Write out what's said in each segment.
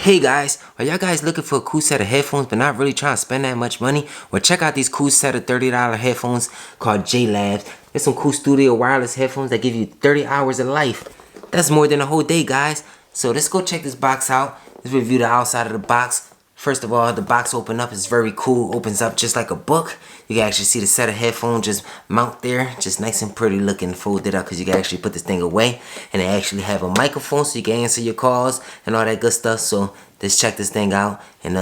Hey guys, are y'all guys looking for a cool set of headphones but not really trying to spend that much money? Well, check out these cool set of $30 headphones called Jlab. There's some cool studio wireless headphones that give you 30 hours of life. That's more than a whole day, guys. So let's go check this box out. Let's review the outside of the box. First of all, the box open up is very cool. Opens up just like a book. You can actually see the set of headphones just mount there. Just nice and pretty looking, folded up because you can actually put this thing away. And they actually have a microphone so you can answer your calls and all that good stuff. So let's check this thing out and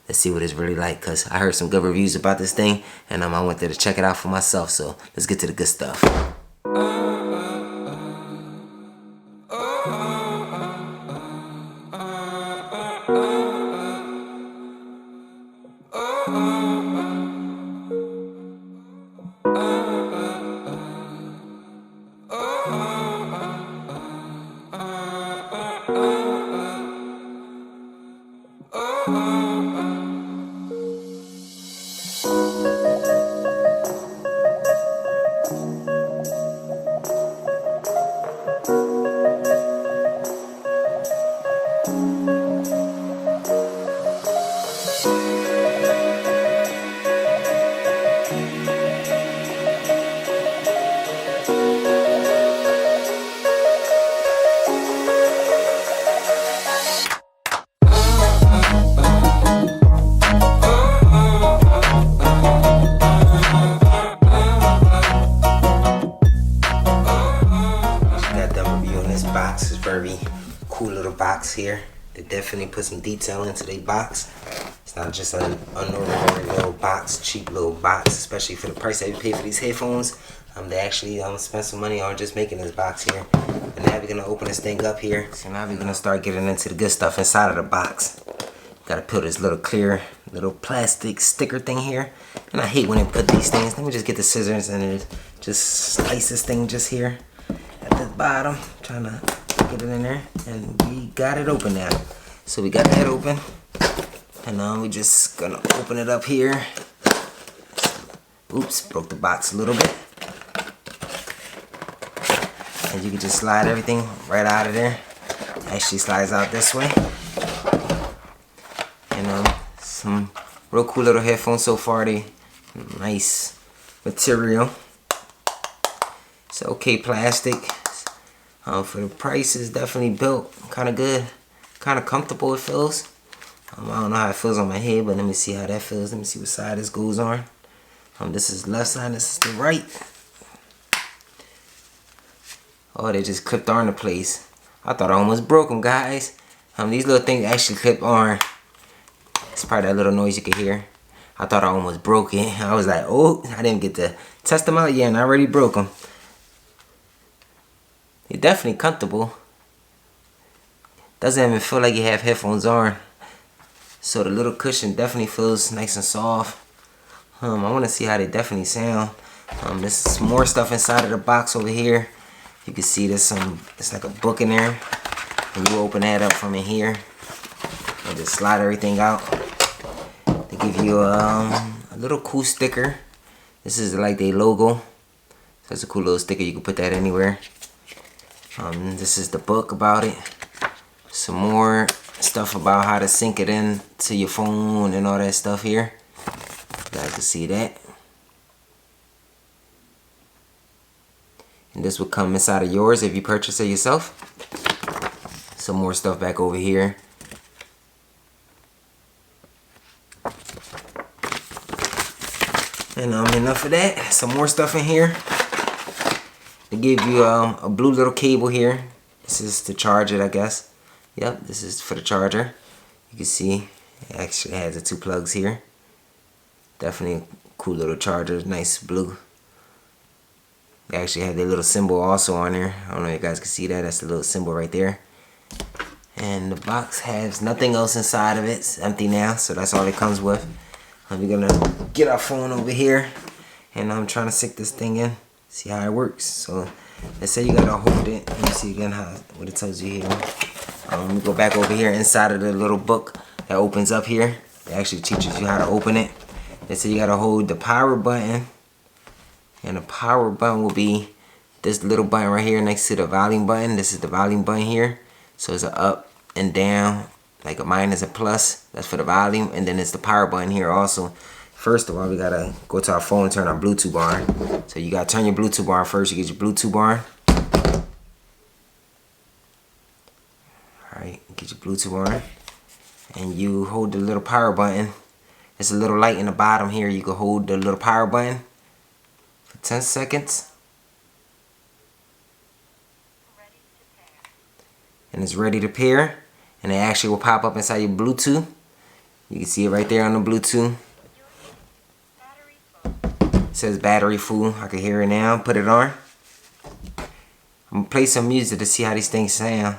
let's see what it's really like, because I heard some good reviews about this thing and I wanted to check it out for myself. So let's get to the good stuff. Box is very cool little box here. They definitely put some detail into their box. It's not just an unordinary little box, cheap little box, especially for the price that you pay for these headphones. They actually spent some money on just making this box here. And now we're gonna open this thing up here. So now we're gonna start getting into the good stuff inside of the box. Gotta put this little clear little plastic sticker thing here. And I hate when they put these things. Let me just get the scissors and just slice this thing just here at the bottom, trying to get it in there, and we got it open now. So we got that open, and we just gonna open it up here. Oops, broke the box a little bit. And you can just slide everything right out of there. Actually slides out this way. And some real cool little headphones so far. They nice material. It's okay plastic. For the price, it's definitely built kind of good, kind of comfortable it feels. I don't know how it feels on my head, but let me see how that feels. Let me see what side this goes on. This is the left side, this is the right. Oh, they just clipped on the place. I thought I almost broke them, guys. These little things actually clip on. It's probably that little noise you can hear. I thought I almost broke it. I was like, oh, I didn't get to test them out yet, and I already broke them. They're definitely comfortable. Doesn't even feel like you have headphones on. So the little cushion definitely feels nice and soft. I want to see how they definitely sound. There's more stuff inside of the box over here. You can see there's it's like a book in there. And you open that up from in here. And just slide everything out. They give you a little cool sticker. This is like their logo. That's a cool little sticker. You can put that anywhere. This is the book about it. Some more stuff about how to sync it in to your phone and all that stuff here. You guys can see that. And this will come inside of yours if you purchase it yourself. Some more stuff back over here. And enough of that. Some more stuff in here. They give you a blue little cable here. This is to charge it, I guess. Yep, this is for the charger. You can see it actually has the two plugs here. Definitely a cool little charger, nice blue. They actually have their little symbol also on there. I don't know if you guys can see that. That's the little symbol right there. And the box has nothing else inside of it. It's empty now, so that's all it comes with. We're gonna get our phone over here, and I'm trying to sync this thing in. See how it works. So let's say you gotta hold it. Let me see again what it tells you here. Let me go back over here inside of the little book that opens up here. It actually teaches you how to open it. They say you gotta hold the power button, and the power button will be this little button right here next to the volume button. This is the volume button here. So it's an up and down like mine is a plus. That's for the volume, and then it's the power button here also. First of all, we gotta go to our phone and turn our Bluetooth on. So you gotta turn your Bluetooth on first. You get your Bluetooth on. Alright, get your Bluetooth on. And you hold the little power button. There's a little light in the bottom here. You can hold the little power button for 10 seconds. And it's ready to pair. And it actually will pop up inside your Bluetooth. You can see it right there on the Bluetooth. It says battery full. I can hear it now. Put it on. I'm gonna play some music to see how these things sound.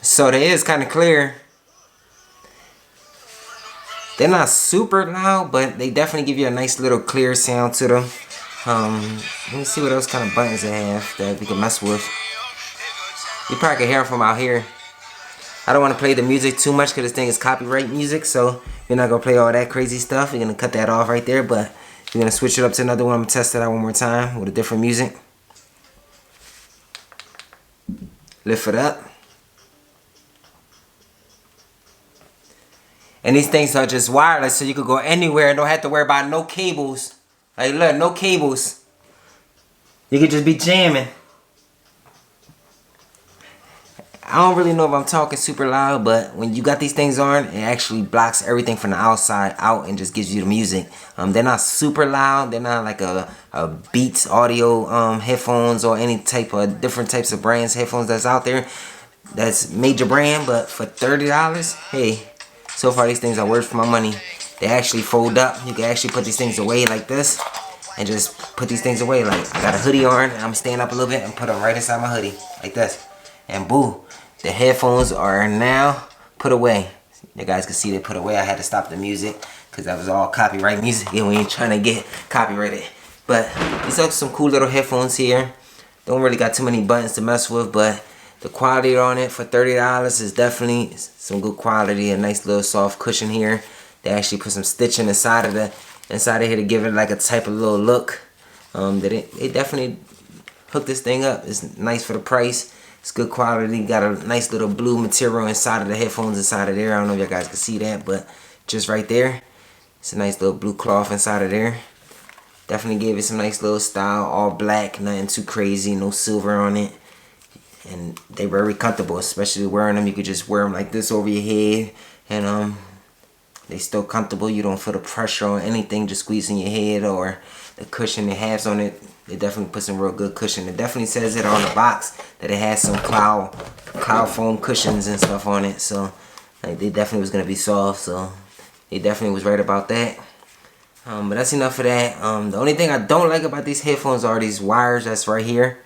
So they is kind of clear. They're not super loud, but they definitely give you a nice little clear sound to them. Let me see what else kind of buttons they have that we can mess with. You probably can hear them from out here. I don't want to play the music too much because this thing is copyright music, so we're not going to play all that crazy stuff. We're going to cut that off right there, but we're going to switch it up to another one. I'm going to test it out one more time with a different music. Lift it up. And these things are just wireless, so you could go anywhere and don't have to worry about no cables. Like, look, no cables. You could just be jamming. I don't really know if I'm talking super loud, but when you got these things on, it actually blocks everything from the outside out and just gives you the music. They're not super loud. They're not like a Beats audio headphones or any type of different types of brands headphones that's out there. That's major brand, but for $30, hey. So far these things are worth my money. They actually fold up. You can actually put these things away like this. And just put these things away. Like I got a hoodie on and I'm standing up a little bit and put them right inside my hoodie. Like this. And boo. The headphones are now put away. You guys can see they put away. I had to stop the music. Because that was all copyright music. And we ain't trying to get copyrighted. But these are some cool little headphones here. Don't really got too many buttons to mess with. But the quality on it for $30 is definitely some good quality. A nice little soft cushion here. They actually put some stitching inside of here to give it like a type of little look. They definitely hooked this thing up. It's nice for the price. It's good quality. Got a nice little blue material inside of the headphones inside of there. I don't know if you guys can see that, but just right there. It's a nice little blue cloth inside of there. Definitely gave it some nice little style. All black, nothing too crazy, no silver on it. And they're very comfortable, especially wearing them. You could just wear them like this over your head, and they still comfortable. You don't feel the pressure on anything just squeezing your head or the cushion it has on it. They definitely put some real good cushion. It definitely says it on the box that it has some cloud foam cushions and stuff on it. So like they definitely was gonna be soft. So they definitely was right about that. But that's enough for that. The only thing I don't like about these headphones are these wires that's right here.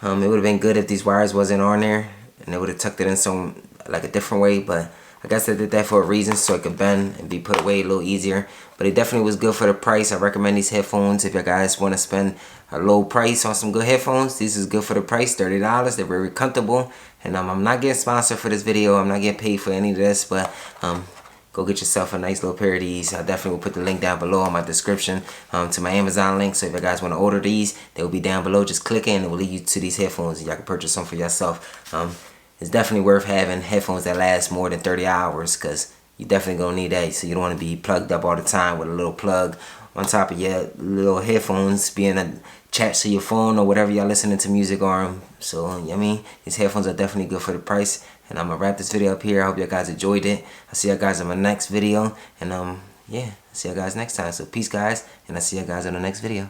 It would have been good if these wires wasn't on there and they would have tucked it in some like a different way, but I guess they did that for a reason so it could bend and be put away a little easier. But it definitely was good for the price. I recommend these headphones if you guys want to spend a low price on some good headphones. This is good for the price, $30. They're very comfortable, and I'm not getting sponsored for this video. I'm not getting paid for any of this, but go get yourself a nice little pair of these. I definitely will put the link down below in my description to my Amazon link. So if you guys want to order these, they will be down below. Just click in and it will lead you to these headphones. And y'all can purchase some for yourself. It's definitely worth having headphones that last more than 30 hours because you definitely going to need that. So you don't want to be plugged up all the time with a little plug on top of your little headphones being attached to your phone or whatever y'all listening to music on. So, I mean, these headphones are definitely good for the price. And I'm going to wrap this video up here. I hope you guys enjoyed it. I'll see you guys in my next video. And, yeah, I'll see you guys next time. So, peace, guys. And I'll see you guys in the next video.